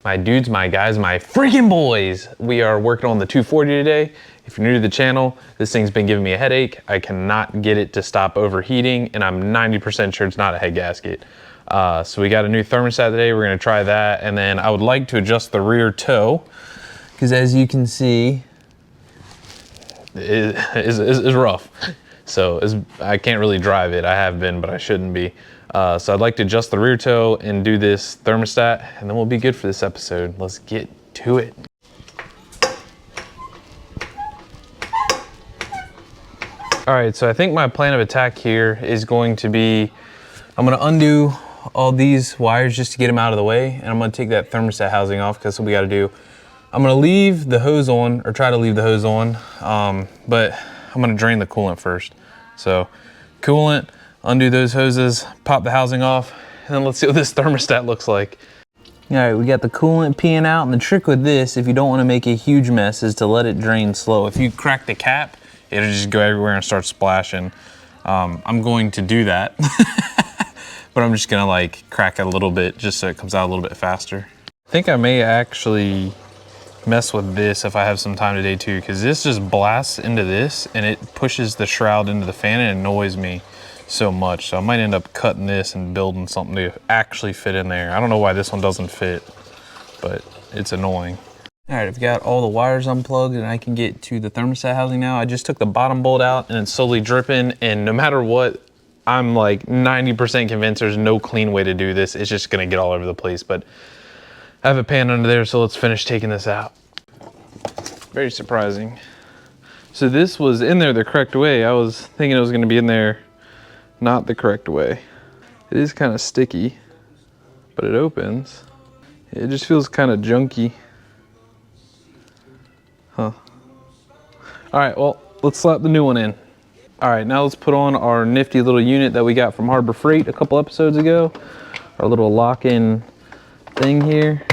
my dudes, my guys, my freaking boys. We are working on the 240 today. If you're new to the channel, this thing's been giving me a headache. I cannot get it to stop overheating, and I'm 90% sure it's not a head gasket. So we got a new thermostat today. We're gonna try that, and then I would like to adjust the rear toe, because as you can see, it is rough. So I can't really drive it. I have been, but I shouldn't be. So I'd like to adjust the rear toe and do this thermostat, and then we'll be good for this episode. Let's get to it. All right, so I think my plan of attack here is going to be, I'm gonna undo all these wires just to get them out of the way, and I'm gonna take that thermostat housing off, because that's what we gotta do. I'm gonna leave the hose on, or try to leave the hose on, but I'm gonna drain the coolant first. So coolant, undo those hoses, pop the housing off, and then let's see what this thermostat looks like. All right, we got the coolant peeing out, and the trick with this, if you don't wanna make a huge mess, is to let it drain slow. If you crack the cap, it'll just go everywhere and start splashing. I'm going to do that, but I'm just gonna like crack it a little bit just so it comes out a little bit faster. I think I may actually mess with this if I have some time today too, because this just blasts into this and it pushes the shroud into the fan and it annoys me so much. So I might end up cutting this and building something to actually fit in there. I don't know why this one doesn't fit, but it's annoying. All right, I've got all the wires unplugged and I can get to the thermostat housing now. I just took the bottom bolt out and it's slowly dripping, and no matter what, I'm like 90% convinced there's no clean way to do this. It's just gonna get all over the place, but I have a pan under there, so let's finish taking this out. Very surprising. So this was in there the correct way. I was thinking it was gonna be in there not the correct way. It is kind of sticky, but it opens. It just feels kind of junky. Huh. All right, well, let's slap the new one in. All right, now let's put on our nifty little unit that we got from Harbor Freight a couple episodes ago. Our little lock-in thing here.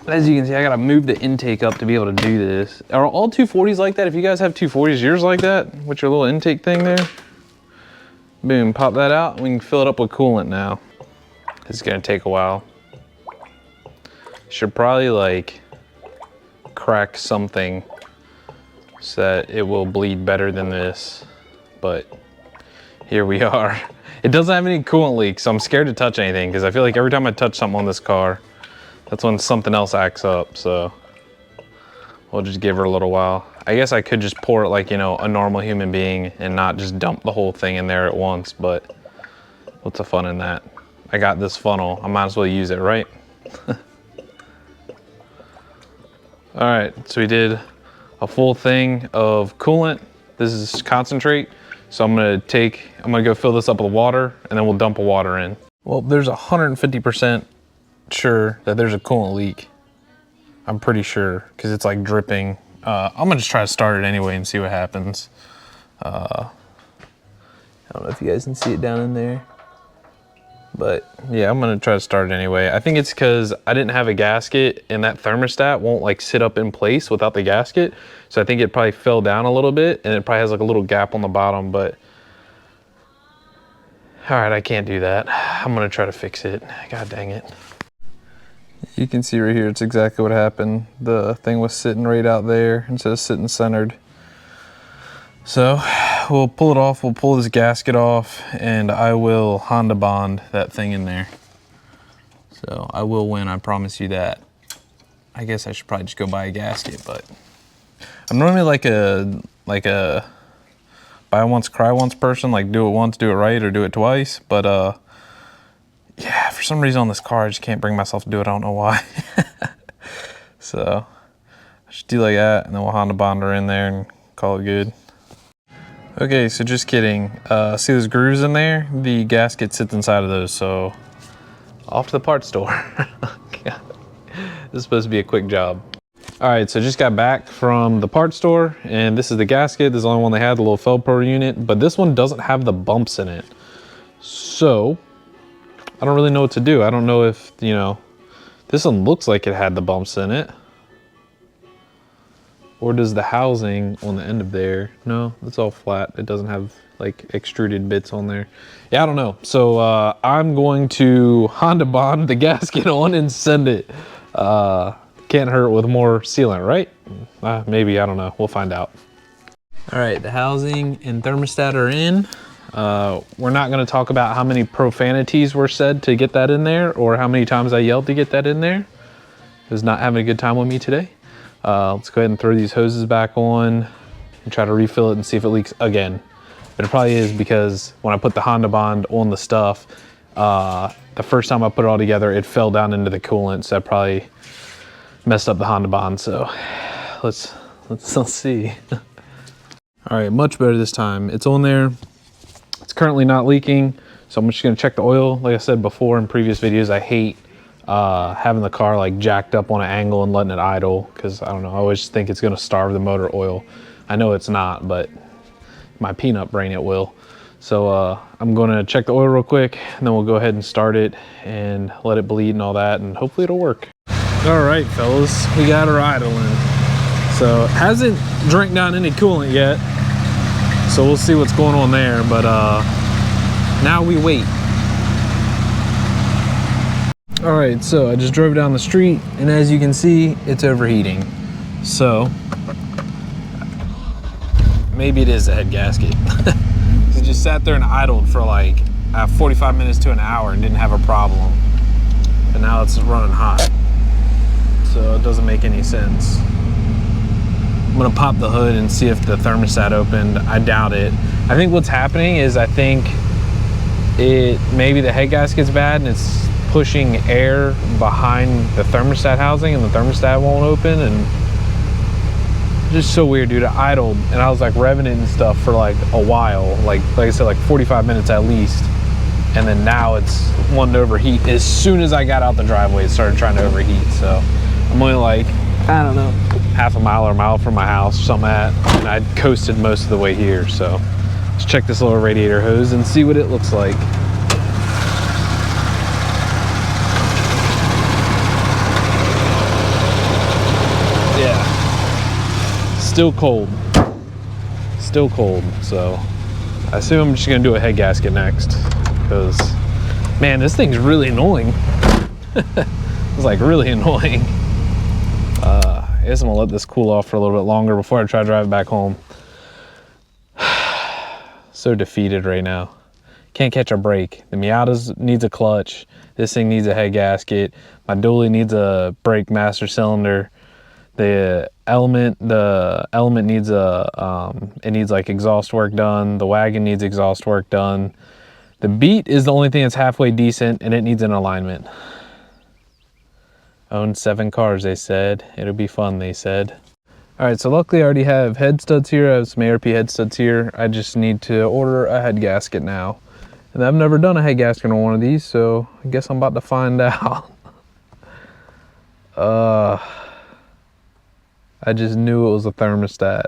As you can see, I gotta move the intake up to be able to do this. Are all 240s like that? If you guys have 240s, yours like that? With your little intake thing there? Boom, pop that out. We can fill it up with coolant now. This is gonna take a while. Should probably like crack something so that it will bleed better than this, but here we are. It doesn't have any coolant leaks, so I'm scared to touch anything, because I feel like every time I touch something on this car, that's when something else acts up. So we'll just give her a little while. I guess I could just pour it like, you know, a normal human being and not just dump the whole thing in there at once, but what's the fun in that? I got this funnel, I might as well use it, right? All right, so we did a full thing of coolant. This is concentrate. So I'm gonna go fill this up with water, and then we'll dump the water in. Well, there's 150% sure that there's a coolant leak. I'm pretty sure, because it's like dripping. I'm gonna just try to start it anyway and see what happens. I don't know if you guys can see it down in there, but yeah, I'm gonna try to start it anyway. I think it's because I didn't have a gasket, and that thermostat won't like sit up in place without the gasket. So I think it probably fell down a little bit, and it probably has like a little gap on the bottom, but all right, I can't do that. I'm gonna try to fix it. God dang it. You can see right here, it's exactly what happened. The thing was sitting right out there instead of sitting centered. So we'll pull it off, we'll pull this gasket off, and I will Honda bond that thing in there. So I will win, I promise you that. I guess I should probably just go buy a gasket, but I'm normally like a buy once, cry once person, like do it once, do it right, or do it twice. But yeah, for some reason on this car, I just can't bring myself to do it. I don't know why. So I should do like that, and then we'll Honda bond her in there and call it good. Okay, so just kidding. See those grooves in there? The gasket sits inside of those, so off to the parts store. God. This is supposed to be a quick job. All right, so just got back from the parts store, and this is the gasket. This is the only one they had, the little Felpro unit, but this one doesn't have the bumps in it. So I don't really know what to do. I don't know if, you know, this one looks like it had the bumps in it. Or does the housing on the end of there? No, it's all flat. It doesn't have like extruded bits on there. Yeah, I don't know. So I'm going to Honda bond the gasket on and send it. Can't hurt with more sealant, right? Maybe, I don't know. We'll find out. All right, the housing and thermostat are in. We're not gonna talk about how many profanities were said to get that in there or how many times I yelled to get that in there. It was not having a good time with me today. Let's go ahead and throw these hoses back on and try to refill it and see if it leaks again. But it probably is because when I put the Honda bond on the stuff, the first time I put it all together, it fell down into the coolant, so that probably messed up the Honda bond. So let's see. All right, much better this time. It's on there. It's currently not leaking, so I'm just gonna check the oil. Like I said before in previous videos, I hate having the car like jacked up on an angle and letting it idle, because I don't know, I always think it's gonna starve the motor oil. I know it's not, but my peanut brain it will. So I'm gonna check the oil real quick, and then we'll go ahead and start it and let it bleed and all that, and hopefully it'll work. All right, fellas, we got her idling. So it hasn't drank down any coolant yet, so we'll see what's going on there, but now we wait. All right, so I just drove down the street, and as you can see, it's overheating. So maybe it is a head gasket. It just sat there and idled for like 45 minutes to an hour and didn't have a problem. But now it's running hot. So it doesn't make any sense. I'm gonna pop the hood and see if the thermostat opened. I doubt it. I think what's happening is maybe the head gasket's bad and it's pushing air behind the thermostat housing and the thermostat won't open, and just so weird, dude. I idled and I was like revving it and stuff for like a while, like I said, like 45 minutes at least, and then now it's wanting to overheat. As soon as I got out the driveway, it started trying to overheat. So I'm only like, I don't know, half a mile or a mile from my house, something like that, and I coasted most of the way here. So let's check this little radiator hose and see what it looks like. Still cold, so I assume I'm just gonna do a head gasket next, because man, this thing's really annoying. It's like really annoying. I guess I'm gonna let this cool off for a little bit longer before I try to drive it back home. So defeated right now. Can't catch a break. The Miata needs a clutch. This thing needs a head gasket. My dually needs a brake master cylinder. The element needs it needs like exhaust work done. The wagon needs exhaust work done. The Beat is the only thing that's halfway decent, and it needs an alignment. Own 7 cars, they said. It'll be fun, they said. All right, so luckily I already have head studs here. I have some ARP head studs here. I just need to order a head gasket now. And I've never done a head gasket on one of these, so I guess I'm about to find out. I just knew it was a thermostat.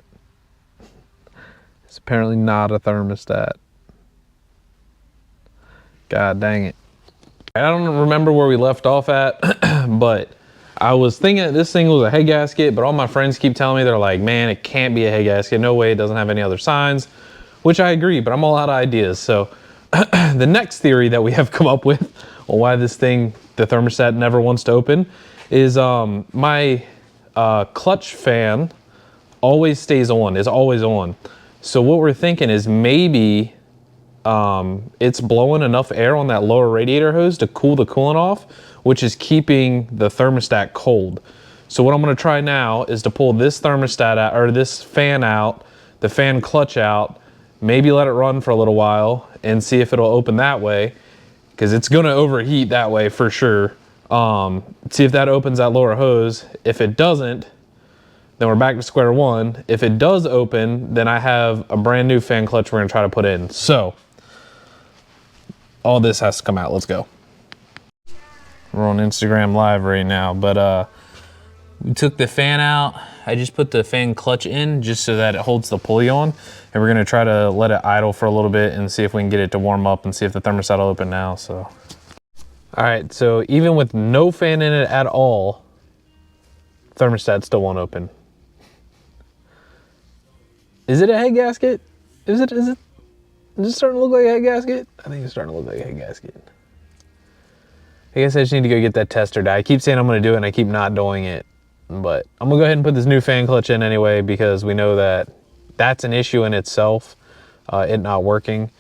It's apparently not a thermostat. God dang it. I don't remember where we left off at, but I was thinking that this thing was a head gasket, but all my friends keep telling me, they're like, man, it can't be a head gasket. No way, it doesn't have any other signs, which I agree, but I'm all out of ideas. So the next theory that we have come up with on why this thing, the thermostat, never wants to open is my clutch fan always stays on, is always on. So what we're thinking is maybe it's blowing enough air on that lower radiator hose to cool the coolant off, which is keeping the thermostat cold. So what I'm gonna try now is to pull this thermostat out, or this fan out, the fan clutch out, maybe let it run for a little while and see if it'll open that way, because it's gonna overheat that way for sure. See if that opens that lower hose. If it doesn't, then we're back to square one. If it does open, then I have a brand new fan clutch we're gonna try to put in. So all this has to come out. Let's go. We're on Instagram Live right now, but we took the fan out. I just put the fan clutch in just so that it holds the pulley on, and we're gonna try to let it idle for a little bit and see if we can get it to warm up and see if the thermostat will open now. So all right, so even with no fan in it at all, thermostat still won't open. Is it a head gasket? Is it? Is it starting to look like a head gasket? I think it's starting to look like a head gasket. I guess I just need to go get that tester die. I keep saying I'm gonna do it and I keep not doing it. But I'm gonna go ahead and put this new fan clutch in anyway, because we know that that's an issue in itself, it not working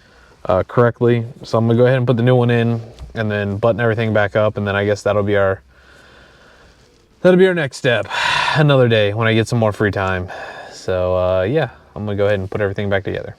correctly. So I'm gonna go ahead and put the new one in and then button everything back up, and then I guess that'll be our next step another day when I get some more free time. So yeah, I'm gonna go ahead and put everything back together.